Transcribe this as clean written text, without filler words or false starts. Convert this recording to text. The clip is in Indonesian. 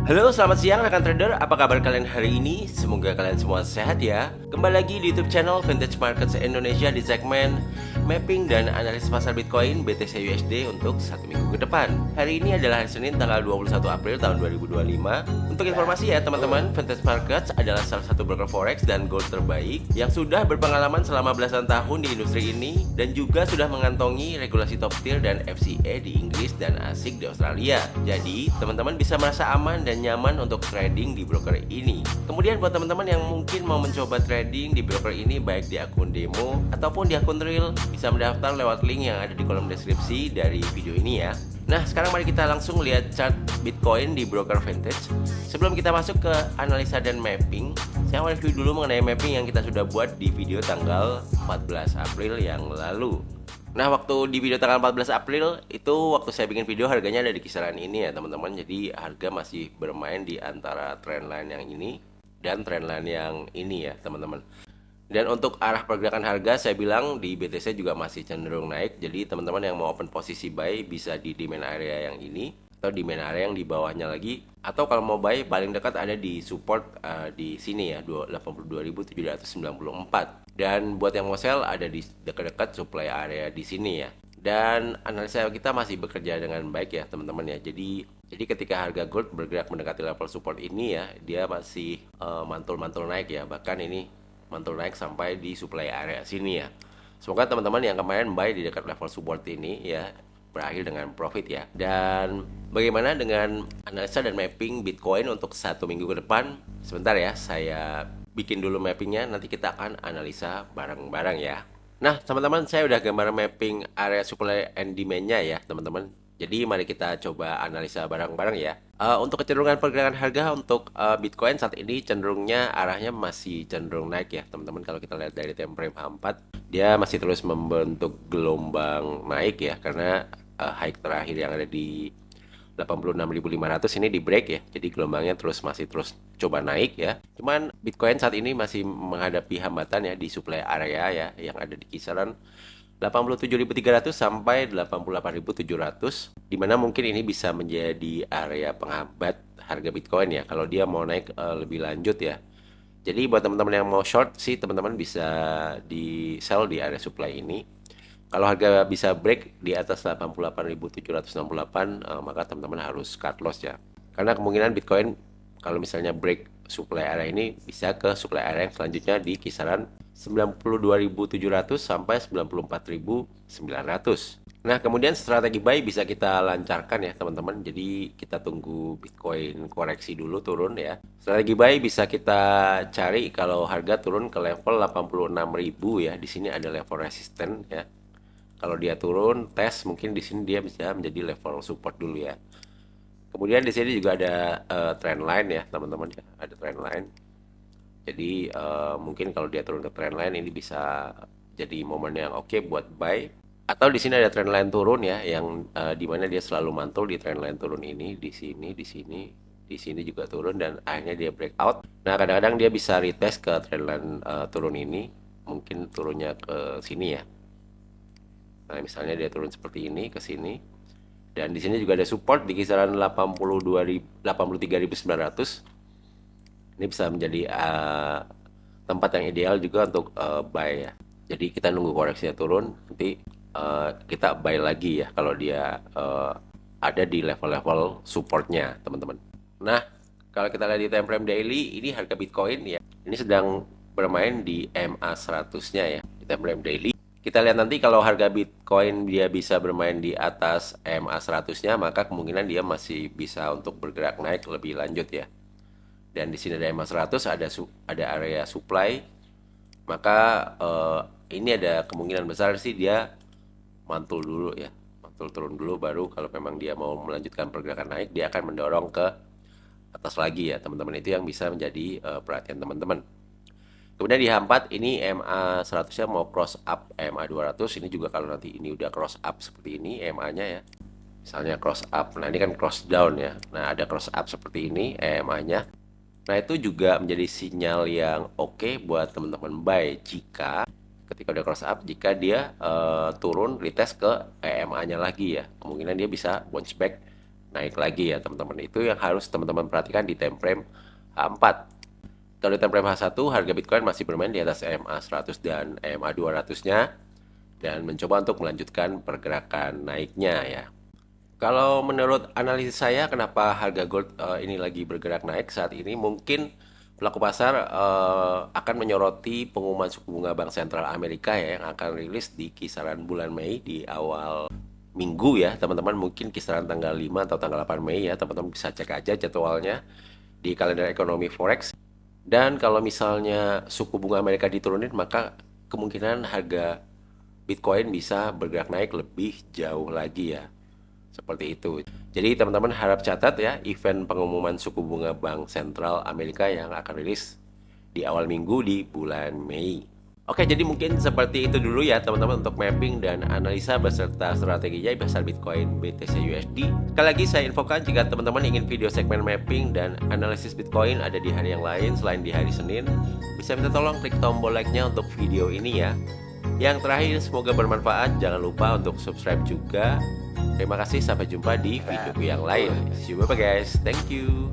Halo, selamat siang rekan trader. Apa kabar kalian hari ini? Semoga kalian semua sehat ya. Kembali lagi di YouTube channel Vintage Markets Indonesia di segmen mapping dan analisis pasar Bitcoin BTC USD untuk satu minggu ke depan. Hari ini adalah hari Senin tanggal 21 April tahun 2025. Untuk informasi ya teman-teman, Vintage Markets adalah salah satu broker forex dan gold terbaik yang sudah berpengalaman selama belasan tahun di industri ini dan juga sudah mengantongi regulasi top tier dan FCA di Inggris dan ASIC di Australia. Jadi teman-teman bisa merasa aman dan nyaman untuk trading di broker ini. Kemudian buat teman-teman yang mungkin mau mencoba trading di broker ini baik di akun demo ataupun di akun real, bisa mendaftar lewat link yang ada di kolom deskripsi dari video ini ya. Nah, sekarang mari kita langsung lihat chart Bitcoin di broker Vintage. Sebelum kita masuk ke analisa dan mapping, saya mau review dulu mengenai mapping yang kita sudah buat di video tanggal 14 April yang lalu. Nah, waktu di video tanggal 14 April itu waktu saya bikin video harganya ada di kisaran ini ya teman-teman. Jadi harga masih bermain di antara trendline yang ini dan trendline yang ini ya teman-teman. Dan untuk arah pergerakan harga saya bilang di BTC juga masih cenderung naik. Jadi teman-teman yang mau open posisi buy bisa di demand area yang ini atau di main area yang di bawahnya lagi, atau kalau mau buy paling dekat ada di support di sini ya 82.794. Dan buat yang mau sell ada di dekat-dekat supply area di sini ya. Dan analisa kita masih bekerja dengan baik ya teman-teman ya. Jadi ketika harga gold bergerak mendekati level support ini ya, dia masih mantul-mantul naik ya. Bahkan ini mantul naik sampai di supply area sini ya. Semoga teman-teman yang kemarin buy di dekat level support ini ya berakhir dengan profit ya. Dan bagaimana dengan analisa dan mapping Bitcoin untuk satu minggu ke depan? Sebentar ya, saya bikin dulu mappingnya, nanti kita akan analisa bareng-bareng ya. Nah teman-teman, saya udah gambar mapping area supply and demand-nya ya teman-teman. Jadi mari kita coba analisa bareng-bareng ya. Untuk kecenderungan pergerakan harga untuk Bitcoin saat ini cenderungnya arahnya masih cenderung naik ya teman-teman. Kalau kita lihat dari time frame H4, dia masih terus membentuk gelombang naik ya, karena high terakhir yang ada di 86.500 ini di break ya. Jadi gelombangnya masih terus coba naik ya. Cuman Bitcoin saat ini masih menghadapi hambatan ya di supply area ya yang ada di kisaran 87.300 sampai 88.700, dimana mungkin ini bisa menjadi area penghambat harga Bitcoin ya kalau dia mau naik lebih lanjut ya. Jadi buat teman-teman yang mau short sih teman-teman bisa di sell di area supply ini. Kalau harga bisa break di atas 88.768 maka teman-teman harus cut loss ya. Karena kemungkinan Bitcoin kalau misalnya break supply area ini bisa ke supply area yang selanjutnya di kisaran 92.700 sampai 94.900. Nah, kemudian strategi buy bisa kita lancarkan ya, teman-teman. Jadi kita tunggu Bitcoin koreksi dulu turun ya. Strategi buy bisa kita cari kalau harga turun ke level 86.000 ya. Di sini ada level resisten ya. Kalau dia turun tes mungkin di sini dia bisa menjadi level support dulu ya. Kemudian di sini juga ada trend line ya, teman-teman ya. Ada trend line. Jadi mungkin kalau dia turun ke trendline ini bisa jadi momen yang oke buat buy. Atau di sini ada trendline turun ya, yang dimana dia selalu mantul di trendline turun ini, di sini, di sini juga turun dan akhirnya dia breakout. Nah kadang-kadang dia bisa retest ke trendline turun ini, mungkin turunnya ke sini ya. Nah misalnya dia turun seperti ini ke sini, dan di sini juga ada support di kisaran 83.900. Ini bisa menjadi tempat yang ideal juga untuk buy ya. Jadi kita nunggu koreksinya turun, nanti kita buy lagi ya kalau dia ada di level-level supportnya teman-teman. Nah kalau kita lihat di time frame daily, ini harga Bitcoin ya, ini sedang bermain di MA 100-nya ya, di time frame daily. Kita lihat nanti kalau harga Bitcoin dia bisa bermain di atas MA 100-nya, maka kemungkinan dia masih bisa untuk bergerak naik lebih lanjut ya. Dan di sini ada MA 100, ada area supply, maka ini ada kemungkinan besar sih dia mantul dulu ya, mantul turun dulu, baru kalau memang dia mau melanjutkan pergerakan naik dia akan mendorong ke atas lagi ya teman-teman. Itu yang bisa menjadi perhatian teman-teman. Kemudian di H4 ini MA 100-nya mau cross up MA 200, ini juga kalau nanti ini udah cross up seperti ini MA-nya ya, misalnya cross up, nah ini kan cross down ya, nah ada cross up seperti ini MA-nya. Nah itu juga menjadi sinyal yang oke buat teman-teman buy jika ketika udah cross up, jika dia turun retest ke EMA-nya lagi ya, kemungkinan dia bisa bounce back naik lagi ya teman-teman. Itu yang harus teman-teman perhatikan di time frame H4. Kalau di time frame H1 harga Bitcoin masih bermain di atas EMA 100 dan EMA 200-nya dan mencoba untuk melanjutkan pergerakan naiknya ya. Kalau menurut analisis saya, kenapa harga gold ini lagi bergerak naik saat ini? Mungkin pelaku pasar akan menyoroti pengumuman suku bunga Bank Sentral Amerika ya, yang akan rilis di kisaran bulan Mei di awal minggu ya, teman-teman. Mungkin kisaran tanggal 5 atau tanggal 8 Mei ya, teman-teman bisa cek aja jadwalnya di kalender ekonomi forex. Dan kalau misalnya suku bunga Amerika diturunin, maka kemungkinan harga Bitcoin bisa bergerak naik lebih jauh lagi ya. Seperti itu. Jadi teman-teman harap catat ya event pengumuman suku bunga Bank Sentral Amerika yang akan rilis di awal minggu di bulan Mei. Oke, jadi mungkin seperti itu dulu ya teman-teman untuk mapping dan analisa beserta strateginya pasar Bitcoin BTC USD. Sekali lagi saya infokan jika teman-teman ingin video segmen mapping dan analisis Bitcoin ada di hari yang lain selain di hari Senin, bisa minta tolong klik tombol like-nya untuk video ini ya. Yang terakhir, semoga bermanfaat. Jangan lupa untuk subscribe juga. Terima kasih, sampai jumpa di video yang lain. See you, bye guys. Thank you.